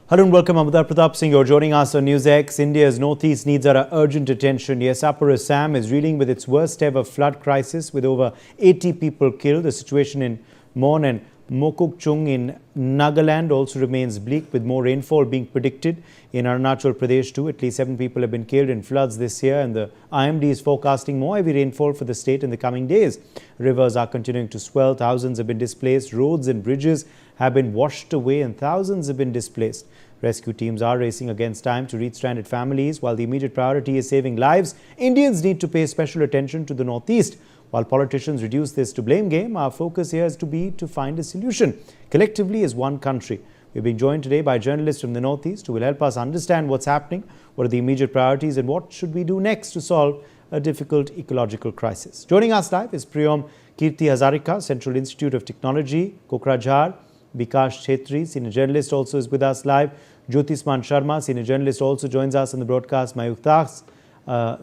Hello and welcome. Amudar Pratap Singh, you're joining us on NewsX. India's northeast needs our urgent attention. Yes, Upper Assam is reeling with its worst ever flood crisis with over 80 people killed. The situation in Mon and Mokokchung in Nagaland also remains bleak, with more rainfall being predicted in Arunachal Pradesh too. At least 7 people have been killed in floods this year, and the IMD is forecasting more heavy rainfall for the state in the coming days. Rivers are continuing to swell, thousands have been displaced, roads and bridges have been washed away and thousands have been displaced. Rescue teams are racing against time to reach stranded families. While the immediate priority is saving lives, Indians need to pay special attention to the northeast. While politicians reduce this to blame game, our focus here is to find a solution collectively as one country. We're being joined today by journalists from the northeast who will help us understand what's happening, what are the immediate priorities, and what should we do next to solve a difficult ecological crisis. Joining us live is Priyom Kirti Hazarika, Central Institute of Technology, Kokrajhar. Bikash Chetri, senior journalist, also is with us live. Jyotisman Sharma, senior journalist, also joins us on the broadcast. Mayuk Das,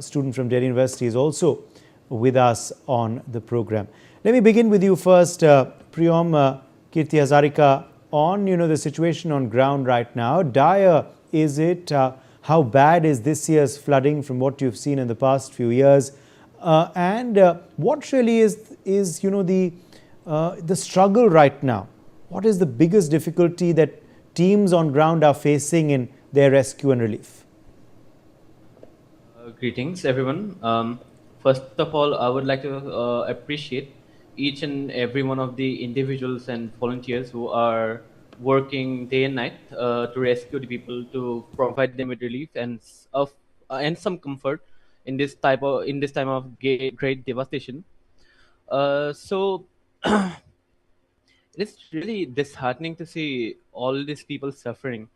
student from Delhi University, is also with us on the program. Let me begin with you first, Priyom Kirti Hazarika, on the situation on ground right now. Dire is it? How bad is this year's flooding from what you've seen in the past few years? And what really is the struggle right now? What is the biggest difficulty that teams on ground are facing in their rescue and relief? Greetings, everyone. First of all, I would like to appreciate each and every one of the individuals and volunteers who are working day and night to rescue the people, to provide them with relief and some comfort in this time of great devastation. So. It's really disheartening to see all these people suffering.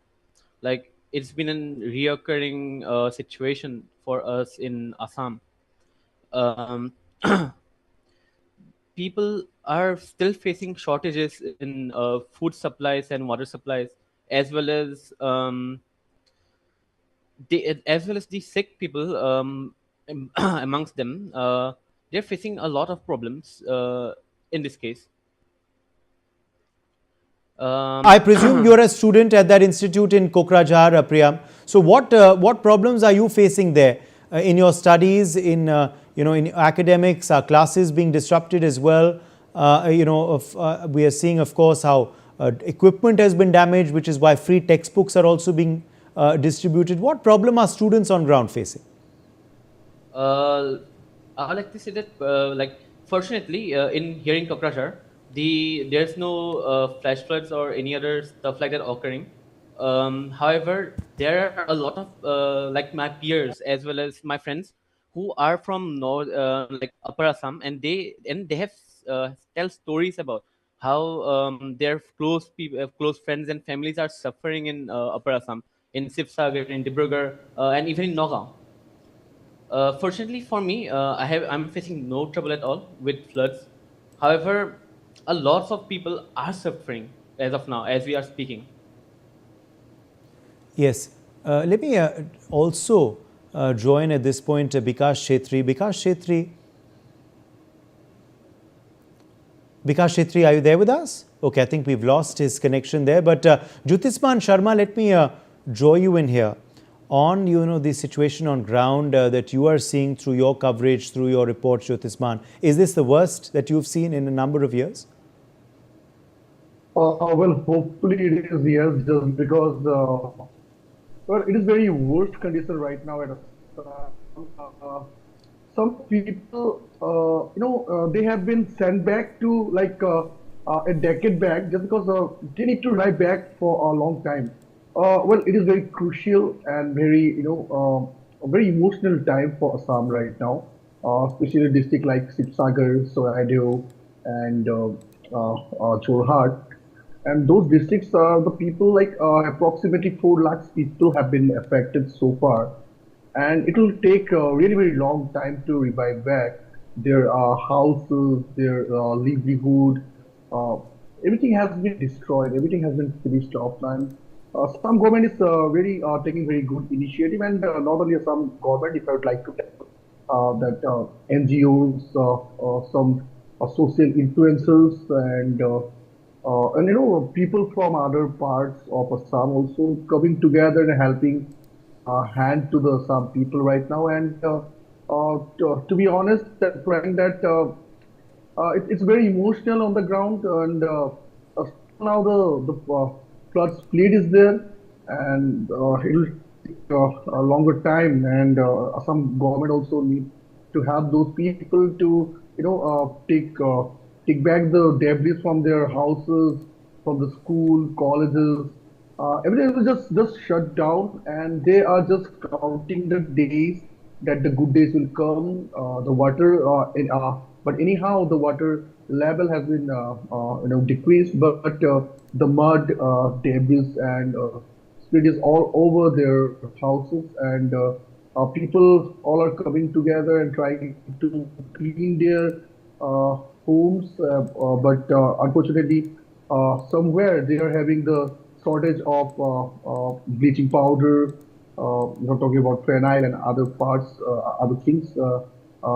Like, it's been a reoccurring situation for us in Assam. Um, People are still facing shortages in food supplies and water supplies, as well as the sick people amongst them. They're facing a lot of problems in this case. I presume you're a student at that institute in Kokrajhar, Priyam. So what problems are you facing there in your studies, in academics? Are classes being disrupted as well? We are seeing, of course, how equipment has been damaged, which is why free textbooks are also being distributed. What problem are students on ground facing? I would like to say that, fortunately, in here in Kokrajhar, there's no flash floods or any other stuff like that occurring. However, there are a lot of like my peers as well as my friends who are from North, like Upper Assam, and they have tell stories about how their close friends and families are suffering in Upper Assam, in Sibsagar, in Dibrugarh, and even in Nagaland. Fortunately for me, I'm facing no trouble at all with floods. However, a lot of people are suffering as of now, as we are speaking. Yes. Let me also join at this point Bikash Chetri. Bikash Chetri, are you there with us? Okay, I think we've lost his connection there. But Jyotisman Sharma, let me draw you in here on the situation on ground that you are seeing through your coverage, through your reports, Jyotisman. Is this the worst that you've seen in a number of years? Well, hopefully it is, yes, just because well, it is very worst condition right now. Some people, they have been sent back to like a decade back just because they need to ride back for a long time. Well, it is very crucial and very, a very emotional time for Assam right now, especially a district like Sibsagar, Soradio, and Jorhat. And those districts, the people like approximately 4 lakhs people have been affected so far. And it will take a really, very long time to revive back their houses, their livelihood. Uh, Everything has been destroyed. Everything has been finished offline. Some government is very taking very good initiative, and not only some government. If I would like to tell that NGOs, some social influencers, and And people from other parts of Assam also coming together and helping hand to the some people right now. And to be honest, that Frank, that it's very emotional on the ground, and now the flood speed is there, and it'll take a longer time, and some government also need to help those people to take back the debris from their houses, from the school, colleges. Everything was just shut down, and they are just counting the days that the good days will come. The water, but anyhow, the water level has been decreased, but the mud, debris, and spirit is all over their houses, and people all are coming together and trying to clean their homes, but unfortunately, somewhere they are having the shortage of bleaching powder. Talking about phenyl and other parts, other things.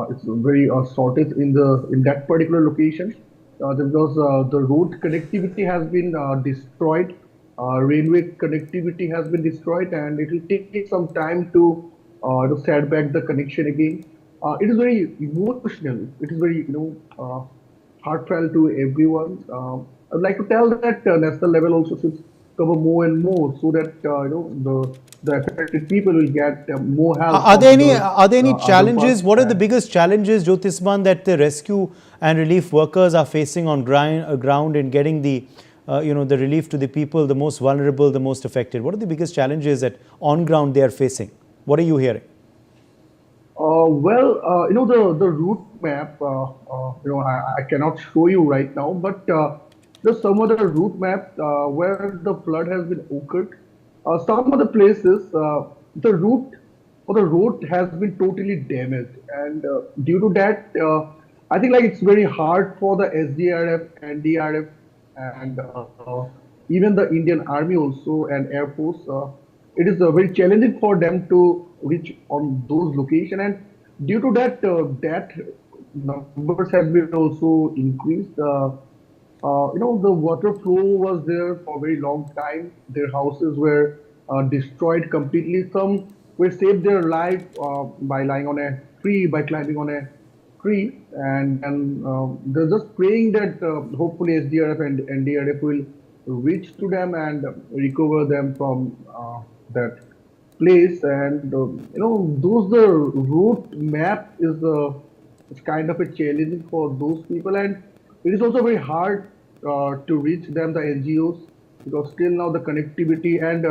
It's very shortage in that particular location, because the road connectivity has been destroyed, railway connectivity has been destroyed, and it will take some time to set back the connection again. It is very emotional. It is very heartfelt to everyone. I'd like to tell that national level also should cover more and more, so that the affected people will get more help Are there from any the are there any other parts. challenges? What are the And biggest challenges, Jyotisman, that the rescue and relief workers are facing on ground in getting the the relief to the people, the most vulnerable, the most affected? What are the biggest challenges that on ground they are facing? What are you hearing? the route map. I cannot show you right now, but there's some other route map where the flood has been occurred. Some of the places, the route or the road has been totally damaged, and due to that, I think like it's very hard for the SDRF, NDRF, and even the Indian Army also and Air Force. It is very challenging for them to reach on those locations, and due to that, that numbers have been also increased. The water flow was there for a very long time. Their houses were destroyed completely. Some were saved their life by lying on a tree, by climbing on a tree, and they're just praying that hopefully SDRF and NDRF will reach to them and recover them from that place. And those the route map is it's kind of a challenging for those people, and it is also very hard to reach them, the NGOs, because still now the connectivity and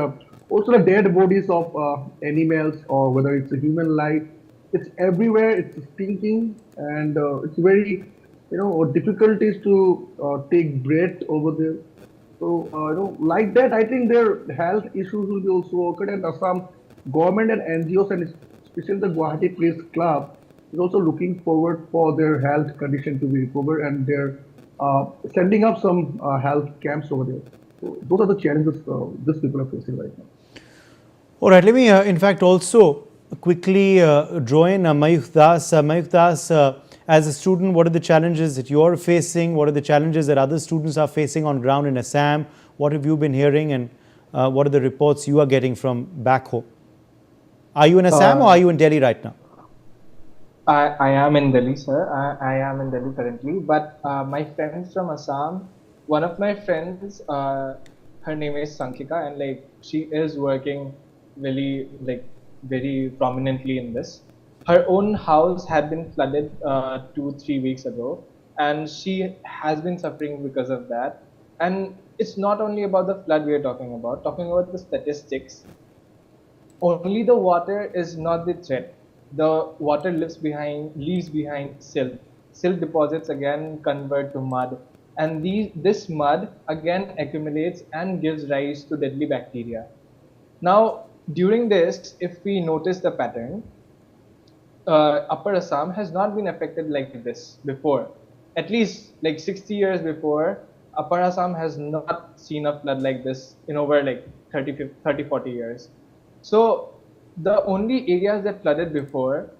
also the dead bodies of animals, or whether it's a human life, it's everywhere. It's stinking, and it's very difficulties to take breath over there. So, like that, I think their health issues will be also occurred, and Assam government and NGOs, and especially the Guwahati Police Club, is also looking forward for their health condition to be recovered, and they're sending up some health camps over there. So, those are the challenges these people are facing right now. All right, let me in fact also quickly join Mayukh Das. Mayukh Das, as a student, what are the challenges that you're facing? What are the challenges that other students are facing on ground in Assam? What have you been hearing, and what are the reports you are getting from back home? Are you in Assam or are you in Delhi right now? I am in Delhi, sir. I am in Delhi currently. But my friends from Assam, one of my friends, her name is Sankhika, and like she is working really like very prominently in this. Her own house had been flooded 2-3 weeks ago, and she has been suffering because of that. And it's not only about the flood we are talking about. Talking about the statistics, only the water is not the threat. The water leaves behind silt. Silt deposits again convert to mud, and this mud again accumulates and gives rise to deadly bacteria. Now, during this, if we notice the pattern, Upper Assam has not been affected like this before. At least like 60 years before, Upper Assam has not seen a flood like this in over like 40 years. So the only areas that flooded before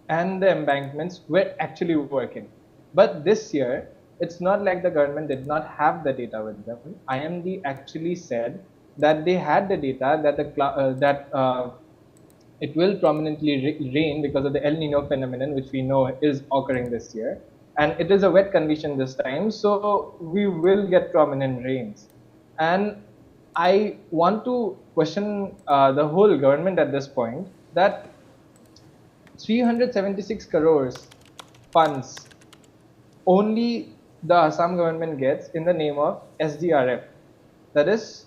and the embankments were actually working. But this year, it's not like the government did not have the data with them. IMD actually said that they had the data that it will prominently rain because of the El Nino phenomenon, which we know is occurring this year. And it is a wet condition this time, so we will get prominent rains. And I want to question the whole government at this point that 376 crores funds only the Assam government gets in the name of SDRF, that is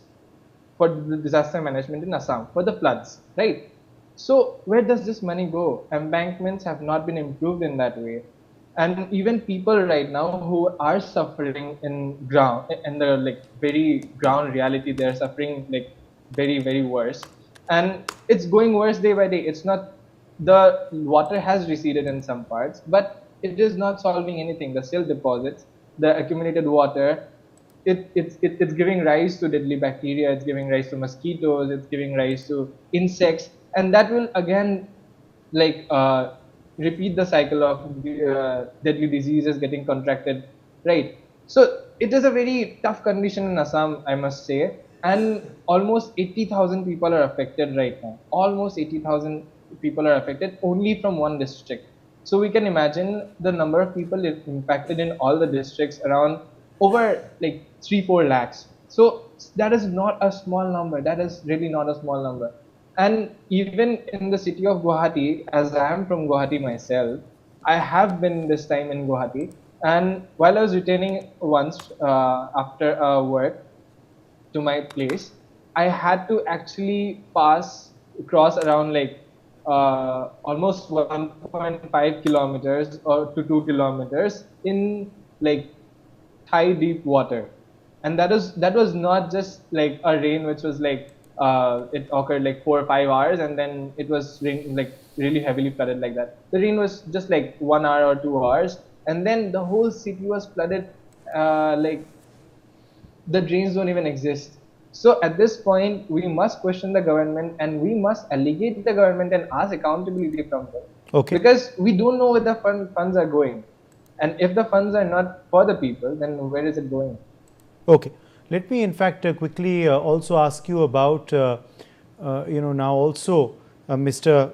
for the disaster management in Assam, for the floods, right? So where does this money go? Embankments have not been improved in that way. And even people right now who are suffering in the like very ground reality, they're suffering like very, very worse. And it's going worse day by day. It's not, the water has receded in some parts, but it is not solving anything. The silt deposits, the accumulated water, it's giving rise to deadly bacteria, it's giving rise to mosquitoes, it's giving rise to insects, and that will again like repeat the cycle of deadly diseases getting contracted, right? So it is a very tough condition in Assam, I must say, and almost 80,000 people are affected right now. Almost 80,000 people are affected only from one district. So we can imagine the number of people impacted in all the districts, around over like 3-4 lakhs. So that is not a small number. That is really not a small number. And even in the city of Guwahati, as I am from Guwahati myself, I have been this time in Guwahati. And while I was returning once after work to my place, I had to actually cross around like almost 1.5 kilometers or to 2 kilometers in like thigh deep water. And that was not just like a rain which was like it occurred like 4 or 5 hours and then it was rain, like really heavily flooded like that. The rain was just like 1 hour or 2 hours, and then the whole city was flooded. Like the drains don't even exist. So at this point, we must question the government and we must allegate the government and ask accountability from them. Okay. Because we don't know where the funds are going. And if the funds are not for the people, then where is it going? Okay. Let me in fact quickly also ask you about, now also Mr.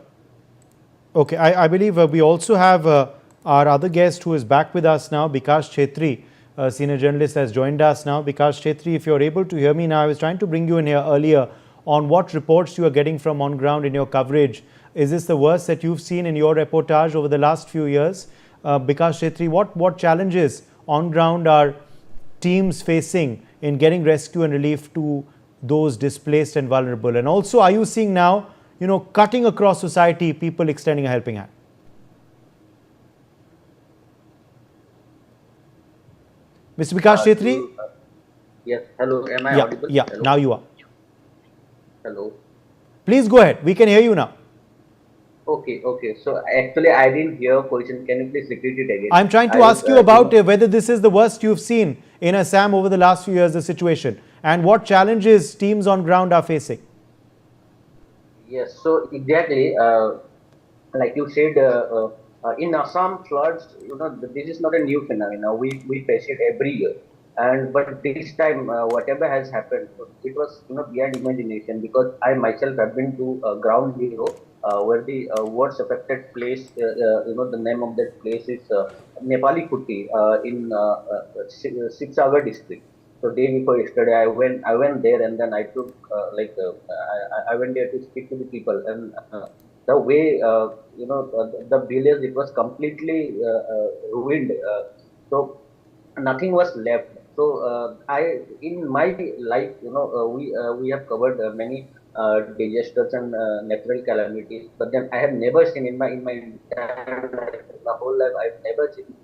Okay, I believe we also have our other guest who is back with us now, Bikash Chetri, senior journalist, has joined us now. Bikash Chetri, if you're able to hear me now, I was trying to bring you in here earlier on what reports you are getting from on ground in your coverage. Is this the worst that you've seen in your reportage over the last few years? Bikash Chetri, what challenges on ground are teams facing in getting rescue and relief to those displaced and vulnerable? And also, are you seeing now, cutting across society, people extending a helping hand? Mr. Bikash Chetri? Yes, hello, am I audible? Yeah, hello? now you are. Hello. Please go ahead, we can hear you now. Okay. So actually, I didn't hear question. Can you please repeat it again? I'm trying to ask you about whether this is the worst you've seen in Assam over the last few years, the situation, and what challenges teams on ground are facing. Yes, so exactly, like you said, in Assam floods, this is not a new phenomenon. We face it every year, but this time, whatever has happened, it was beyond imagination, because I myself have been to ground zero, where the worst affected place, the name of that place is Nepali Kuti in Sibsagar district. So day before yesterday, I went there, and then I took I went there to speak to the people, and the way the village, it was completely ruined. So nothing was left. So in my life, we have covered many disasters and natural calamities, but then I have never seen in my entire life, my whole life, I've never seen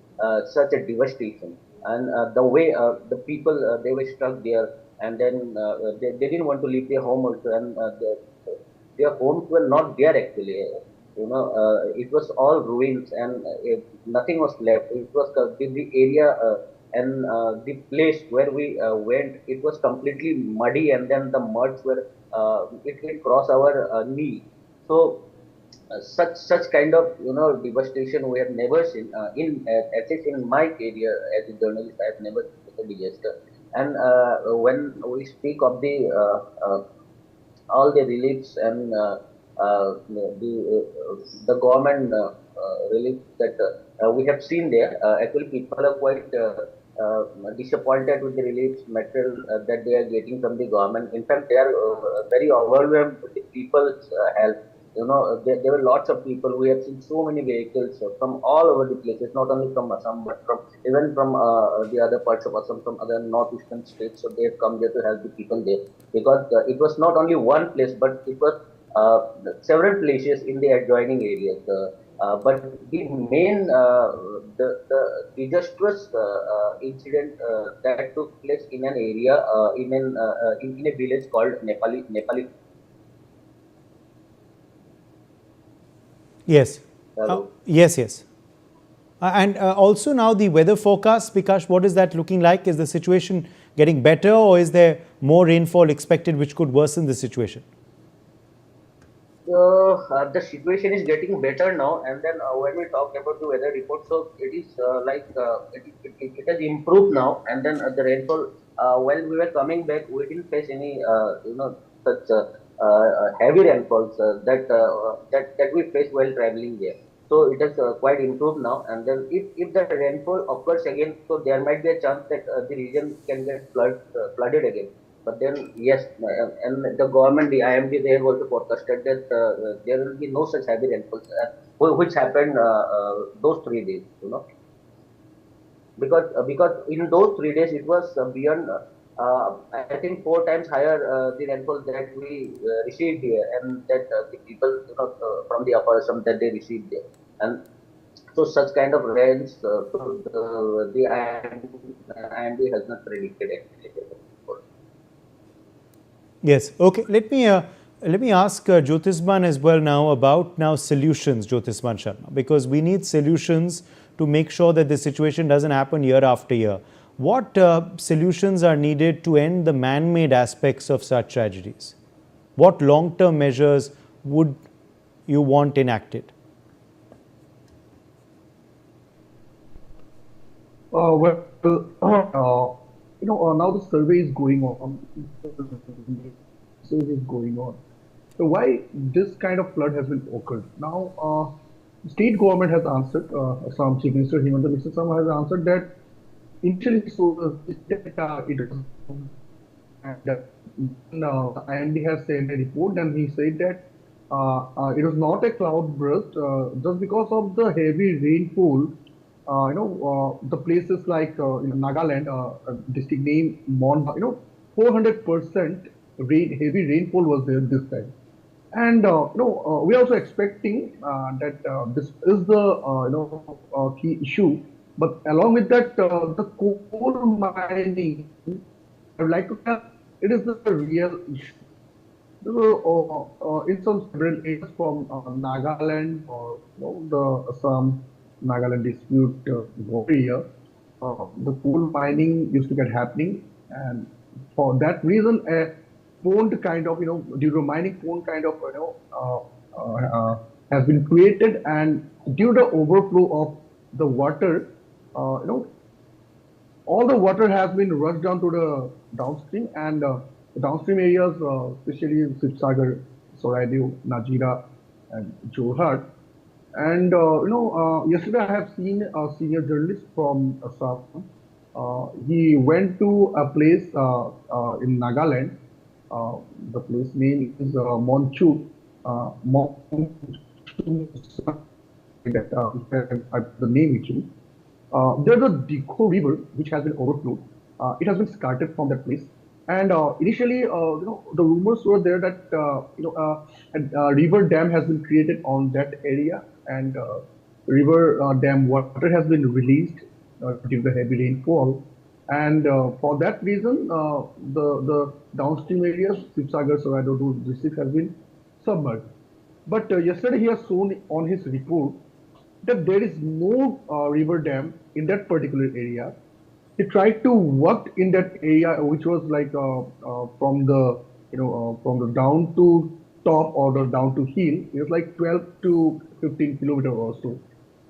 such a devastation. And the way the people, they were stuck there, and then they didn't want to leave their home also, and their homes were not there actually. It was all ruins, and nothing was left. It was the area and the place where we went, it was completely muddy, and then the muds were it cross our knee. So such kind of devastation we have never seen at least in my career as a journalist. I have never seen such a disaster. And when we speak of the all the reliefs and the government relief that we have seen there. Actually, people are quite disappointed with the relief material that they are getting from the government. In fact, they are very overwhelmed with the people's help. There were lots of people. We have seen so many vehicles from all over the places, not only from Assam, but from even from the other parts of Assam, from other northeastern states. So they have come there to help the people there, because it was not only one place, but it was several places in the adjoining areas. But the main, the disastrous incident that took place in an area, in a village called Nepali. Yes. Hello? Yes, yes. And also now the weather forecast, Bikash, what is that looking like? Is the situation getting better, or is there more rainfall expected which could worsen the situation? The situation is getting better now, and then when we talk about the weather report, so it is it has improved now, and then the rainfall. While we were coming back, we didn't face any such heavy rainfalls that we faced while traveling there. So it has quite improved now, and then if the rainfall occurs again, so there might be a chance that the region can get flooded again. But then, yes, and the government, the IMD, they have also forecasted that there will be no such heavy rainfalls, which happened those 3 days, because in those 3 days it was beyond, I think 4 times higher the rainfall that we received here, and that the people from the upper Assam that they received there, and so such kind of rains, so the IMD has not predicted actually. Yes. Okay. Let me ask Jyotisman as well now about solutions, Jyotisman Sharma, because we need solutions to make sure that the situation doesn't happen year after year. What solutions are needed to end the man-made aspects of such tragedies? What long-term measures would you want enacted? Well, now the survey is going on. Survey is going on. So why this kind of flood has been occurred? Now, state government has answered. Assam Chief Minister Himanta Biswa Sarma has answered that initially so it was, and IMD has sent a report, and he said that it was not a cloud burst just because of the heavy rainfall. The places like in Nagaland, district name Mon, 400% heavy rainfall was there this time. And we are also expecting that this is the key issue. But along with that, the coal mining, I would like to tell, it is the real issue. So, in some several areas from Nagaland or the Assam Nagaland dispute area, the coal mining used to get happening, and for that reason, a pond kind of due to mining pond kind of has been created, and due to overflow of the water, all the water has been rushed down to the downstream, and the downstream areas, especially Sibsagar, Soraideo, Najira, and Jorhat. And yesterday I have seen a senior journalist from Assam. He went to a place in Nagaland. The place name is Monchu. The name is there's a Dikho river which has been overflowed. It has been started from that place. And initially, the rumors were there that a river dam has been created on that area, and river dam water has been released due to the heavy rainfall. And for that reason, the downstream areas, Sibsagar, Soraideo, those districts has been submerged. But yesterday he has shown on his report that there is no river dam in that particular area. He tried to work in that area, which was like from the from the down to top or the down to hill is like 12 to 15 kilometers or so.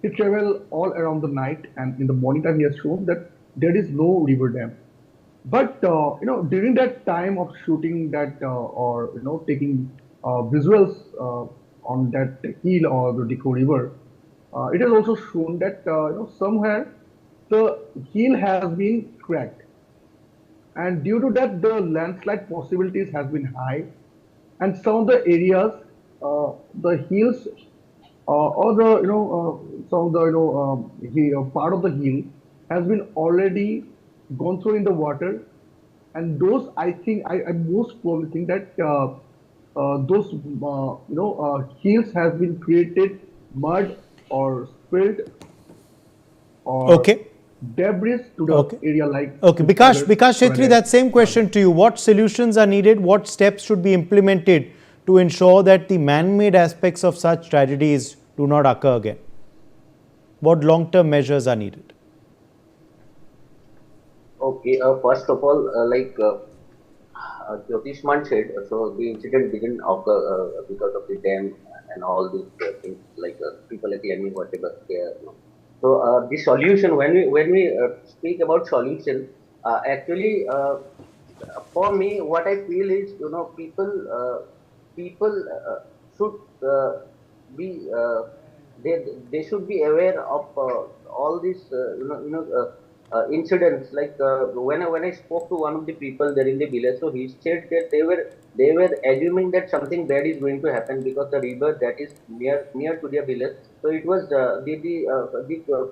He travel all around the night, and in the morning time he has shown that there is no river dam. But during that time of shooting that or taking visuals on that hill or the Diko River, it has also shown that somewhere the hill has been cracked, and due to that the landslide possibilities has been high, and some of the areas, the hills or the some of the part of the hill has been already gone through in the water, and those I most probably think that those hills has been created mud or spilt or Okay. debris to the Okay. area like Okay, Bikash Shetty, Tornado. that same question to you. What solutions are needed? What steps should be implemented to ensure that the man-made aspects of such tragedies do not occur again? What long-term measures are needed? Okay, first of all, Jyotishman said, so the incident didn't occur because of the dam and all these things, people are claiming whatever they are. So the solution, when we speak about solution, actually, for me, what I feel is, people should be they should be aware of all these incidents. When I spoke to one of the people there in the village, so he said that they were assuming that something bad is going to happen because the river that is near to their village. So it was the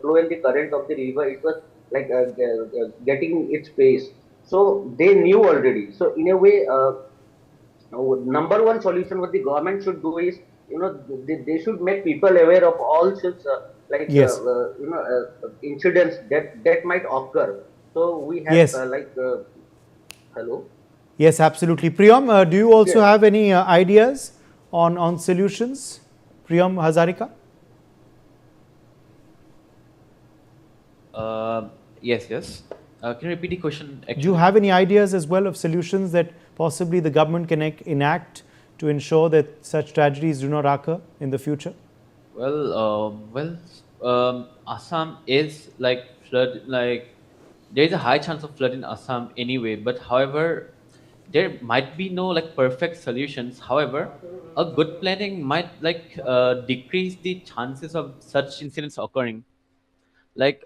flow and the current of the river. It was getting its pace. So they knew already. So in a way, number one solution what the government should do is, they should make people aware of all such Yes. incidents that might occur. So we have Yes. hello. Yes, absolutely. Priyam, do you also Yes. have any ideas on solutions? Priyam Hazarika? Yes, yes. Can you repeat the question? Do you Actually, have any ideas as well of solutions that possibly the government can enact to ensure that such tragedies do not occur in the future? Assam is like flood. There is a high chance of flood in Assam anyway. But however, there might be no perfect solutions. However, a good planning might decrease the chances of such incidents occurring. Like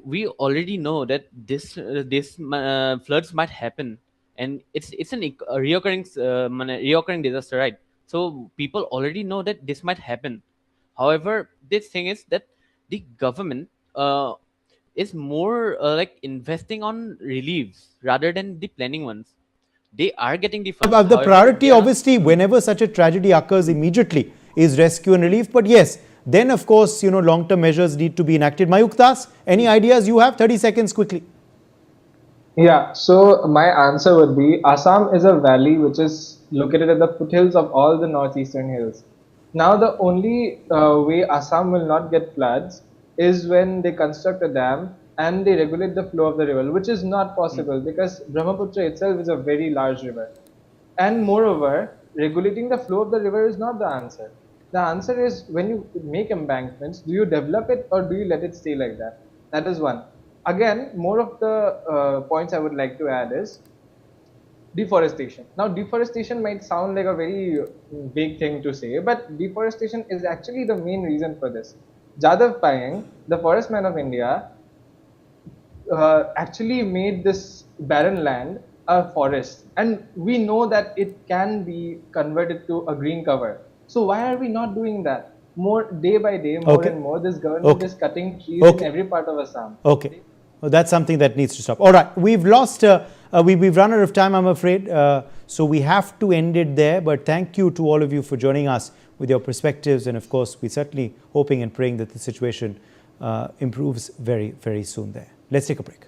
we already know that this floods might happen, and it's a reoccurring disaster, right? So people already know that this might happen. However, this thing is that the government is more investing on reliefs rather than the planning ones. They are getting the funds, The however priority, they are not. obviously, whenever such a tragedy occurs immediately is rescue and relief. But yes, then of course, long-term measures need to be enacted. Mayuk Das, any ideas you have? 30 seconds quickly. Yeah, so my answer would be Assam is a valley which is located at the foothills of all the northeastern hills. Now, the only way Assam will not get floods is when they construct a dam and they regulate the flow of the river, which is not possible because Brahmaputra itself is a very large river. And moreover, regulating the flow of the river is not the answer. The answer is when you make embankments, do you develop it or do you let it stay like that? That is one. Again, more of the points I would like to add is deforestation. Now, deforestation might sound like a very big thing to say, but deforestation is actually the main reason for this. Jadav Payeng, the forest man of India, actually made this barren land a forest, and we know that it can be converted to a green cover. So why are we not doing that? More day by day, more Okay. and more, this government Okay. is cutting trees Okay. in every part of Assam. Okay. Well, that's something that needs to stop. All right. We've lost, we've run out of time, I'm afraid. So we have to end it there. But thank you to all of you for joining us with your perspectives. And of course, we're certainly hoping and praying that the situation improves very, very soon there. Let's take a break.